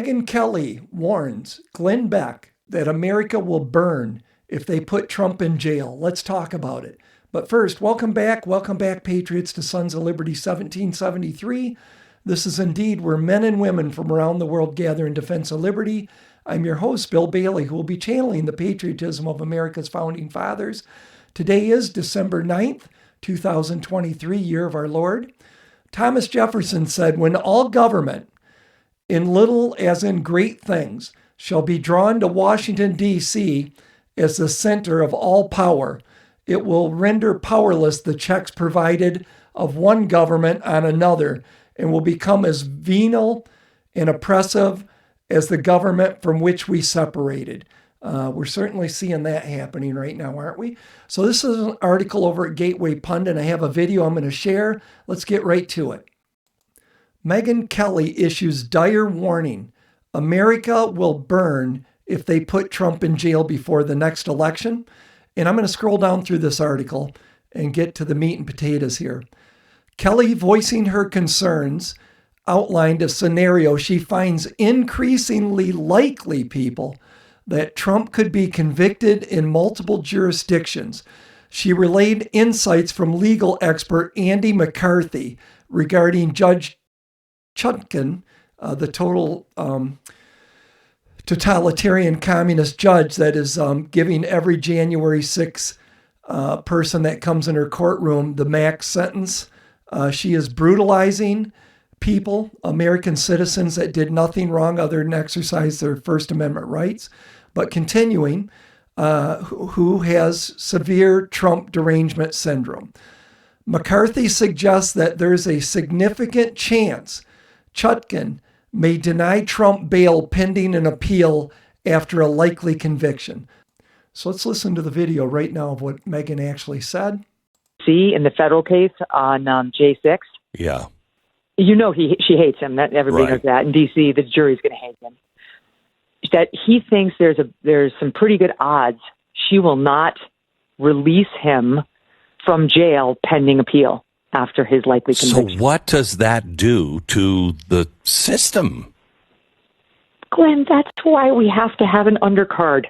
Megyn Kelly warns Glenn Beck that America will burn if they put Trump in jail. Let's talk about it. But first, welcome back, Patriots, to Sons of Liberty 1773. This is indeed where men and women from around the world gather in defense of liberty. I'm your host, Bill Bailey, who will be channeling the patriotism of America's founding fathers. Today is December 9th, 2023, year of our Lord. Thomas Jefferson said, "When all government, in little as in great things, shall be drawn to Washington, D.C. as the center of all power, it will render powerless the checks provided of one government on another, and will become as venal and oppressive as the government from which we separated." We're certainly seeing that happening right now, aren't we? So this is an article over at Gateway Pundit. I have a video I'm going to share. Let's get right to it. Megyn Kelly issues dire warning. America will burn if they put Trump in jail before the next election. And I'm going to scroll down through this article and get to the meat and potatoes here. Kelly, voicing her concerns, outlined a scenario she finds increasingly likely, people, that Trump could be convicted in multiple jurisdictions. She relayed insights from legal expert Andy McCarthy regarding Judge Chutkan, the totalitarian communist judge that is giving every January 6th person that comes in her courtroom the max sentence. She is brutalizing people, American citizens that did nothing wrong other than exercise their First Amendment rights, but continuing, who has severe Trump derangement syndrome. McCarthy suggests that there's a significant chance Chutkan may deny Trump bail pending an appeal after a likely conviction. So let's listen to the video right now of what Megyn actually said. See, in the federal case on J6. Yeah. You know she hates him. That everybody knows that. In D.C., the jury's going to hate him. That he thinks there's some pretty good odds she will not release him from jail pending appeal after his likely conviction. So what does that do to the system? Glenn, that's why we have to have an undercard.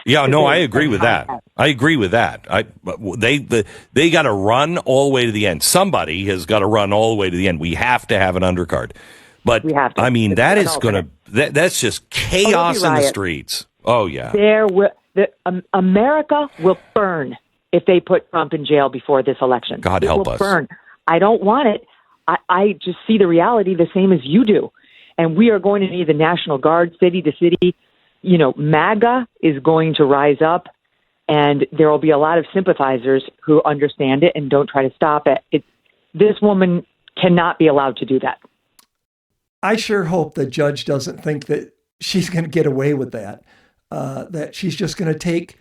Yeah, no, I agree with that. I agree with that. They got to run all the way to the end. Somebody has got to run all the way to the end. We have to have an undercard. But we have to. I mean, that is going to that's just chaos in the streets. Oh yeah. America will burn if they put Trump in jail before this election. God help us. Burn. I don't want it. I just see the reality the same as you do. And we are going to need the National Guard city to city. You know, MAGA is going to rise up, and there will be a lot of sympathizers who understand it and don't try to stop it. This woman cannot be allowed to do that. I sure hope the judge doesn't think that she's going to get away with that, that she's just going to take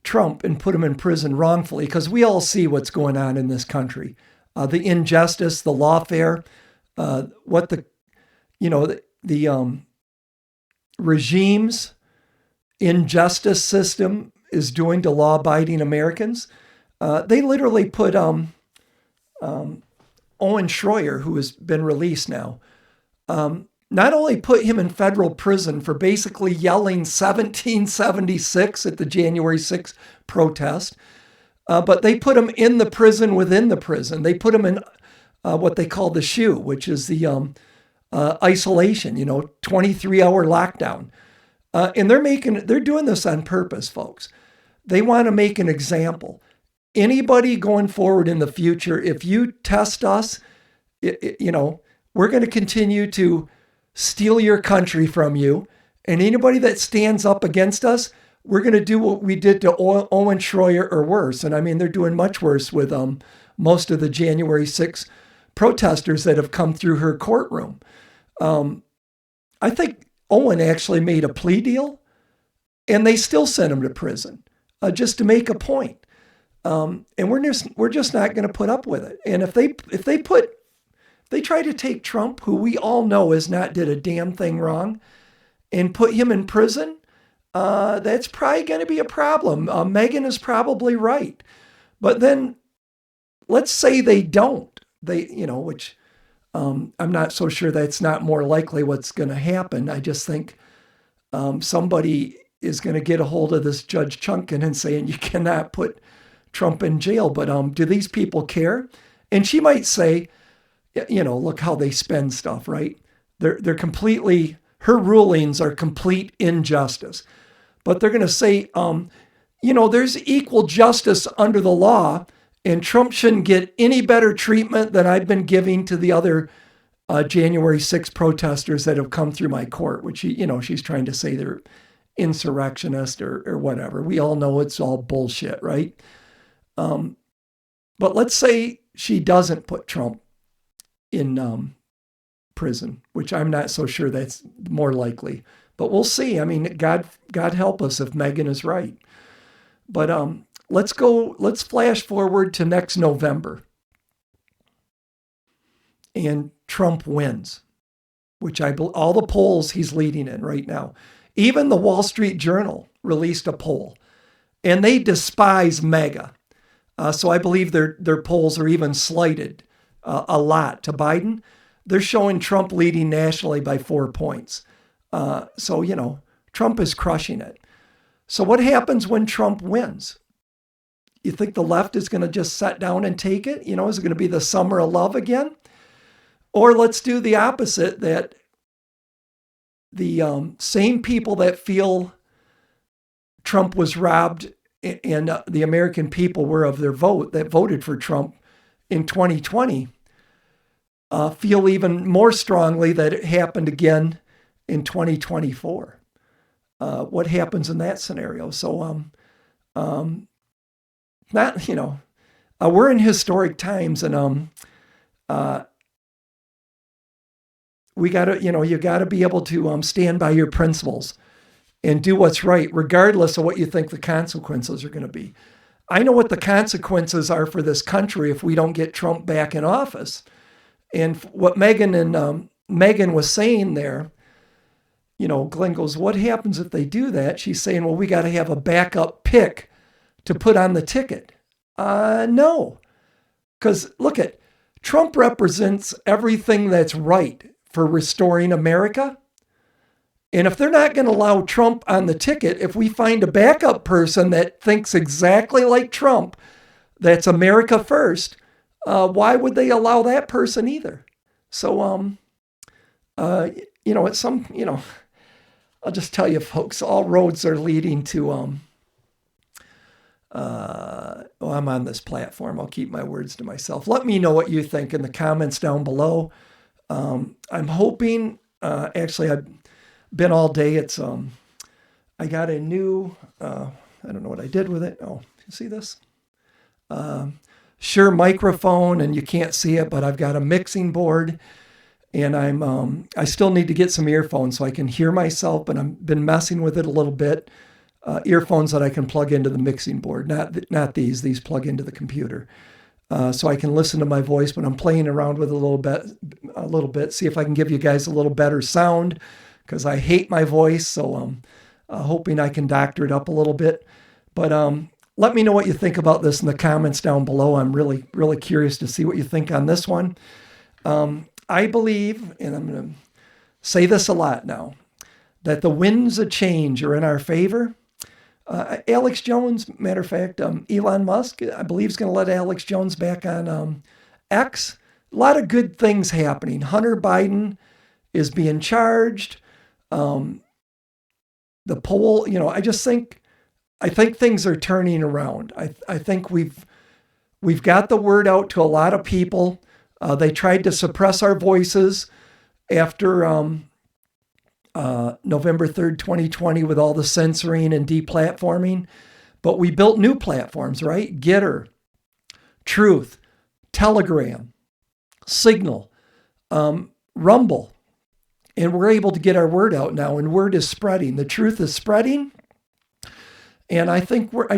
Trump and put him in prison wrongfully, because we all see what's going on in this country. The injustice, the lawfare, what the regime's injustice system is doing to law-abiding Americans. They literally put Owen Schroyer, who has been released now, not only put him in federal prison for basically yelling 1776 at the January 6th protest, but they put him in the prison within the prison. They put him in what they call the SHU, which is the isolation, 23-hour lockdown. And they're doing this on purpose, folks. They want to make an example. Anybody going forward in the future, if you test us, we're going to continue to steal your country from you. And anybody that stands up against us, we're going to do what we did to Owen Schroyer or worse. And I mean, they're doing much worse with most of the January 6th protesters that have come through her courtroom. I think Owen actually made a plea deal, and they still sent him to prison just to make a point. And we're just not going to put up with it. And if they try to take Trump, who we all know has not did a damn thing wrong, and put him in prison, that's probably going to be a problem. Megyn is probably right. But then let's say they don't, which I'm not so sure that's not more likely what's going to happen. I just think somebody is going to get a hold of this Judge Chutkan and saying you cannot put Trump in jail. But do these people care? And she might say, look how they spend stuff, right? They're completely, her rulings are complete injustice. But they're going to say, there's equal justice under the law, and Trump shouldn't get any better treatment than I've been giving to the other January 6th protesters that have come through my court, which, she's trying to say they're insurrectionists or whatever. We all know it's all bullshit, right? But let's say she doesn't put Trump in prison, which I'm not so sure that's more likely. But we'll see. I mean, God help us if Megyn is right. But let's flash forward to next November. And Trump wins, which all the polls he's leading in right now. Even the Wall Street Journal released a poll, and they despise MAGA. So I believe their polls are even slighted a lot to Biden. They're showing Trump leading nationally by 4 points. So, Trump is crushing it. So what happens when Trump wins? You think the left is going to just sit down and take it? Is it going to be the summer of love again? Or let's do the opposite, that the same people that feel Trump was robbed and the American people were of their vote, that voted for Trump in 2020, feel even more strongly that it happened again in 2024. What happens in that scenario? So, we're in historic times, and we gotta, you gotta be able to stand by your principles and do what's right, regardless of what you think the consequences are going to be. I know what the consequences are for this country if we don't get Trump back in office. And what Megyn was saying there, Glenn goes, what happens if they do that? She's saying, well, we got to have a backup pick to put on the ticket. No, because Trump represents everything that's right for restoring America. And if they're not going to allow Trump on the ticket, if we find a backup person that thinks exactly like Trump, that's America first, why would they allow that person either? So, it's I'll just tell you, folks, all roads are leading to, I'm on this platform. I'll keep my words to myself. Let me know what you think in the comments down below. I'm hoping, actually, I've been all day. It's, I got a new, I don't know what I did with it. Oh, you see this? Shure microphone, and you can't see it, but I've got a mixing board. And I still need to get some earphones so I can hear myself, but I've been messing with it a little bit. Earphones that I can plug into the mixing board, not these plug into the computer. So I can listen to my voice, but I'm playing around with it a little bit, see if I can give you guys a little better sound, because I hate my voice, so I'm hoping I can doctor it up a little bit. But let me know what you think about this in the comments down below. I'm really, really curious to see what you think on this one. I believe, and I'm going to say this a lot now, that the winds of change are in our favor. Alex Jones, matter of fact, Elon Musk, I believe, is going to let Alex Jones back on X. A lot of good things happening. Hunter Biden is being charged. The poll, I think things are turning around. I think we've got the word out to a lot of people. They tried to suppress our voices after November 3rd, 2020, with all the censoring and deplatforming. But we built new platforms, right? Getter, Truth, Telegram, Signal, Rumble. And we're able to get our word out now, and word is spreading. The truth is spreading. And I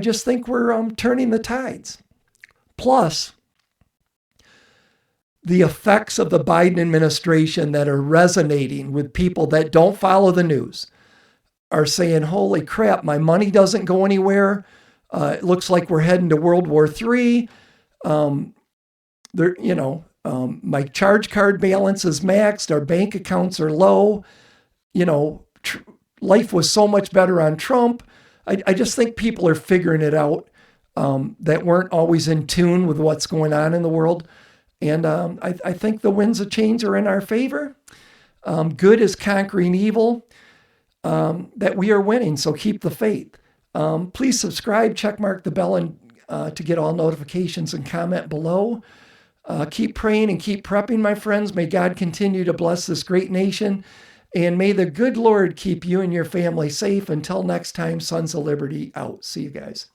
just think we're turning the tides. Plus, the effects of the Biden administration that are resonating with people that don't follow the news are saying, holy crap, my money doesn't go anywhere. It looks like we're heading to World War III. My charge card balance is maxed. Our bank accounts are low. Life was so much better on Trump. I just think people are figuring it out that weren't always in tune with what's going on in the world. And I think the winds of change are in our favor. Good is conquering evil, that we are winning. So keep the faith. Please subscribe, check mark the bell and to get all notifications, and comment below. Keep praying and keep prepping, my friends. May God continue to bless this great nation. And may the good Lord keep you and your family safe. Until next time, Sons of Liberty out. See you guys.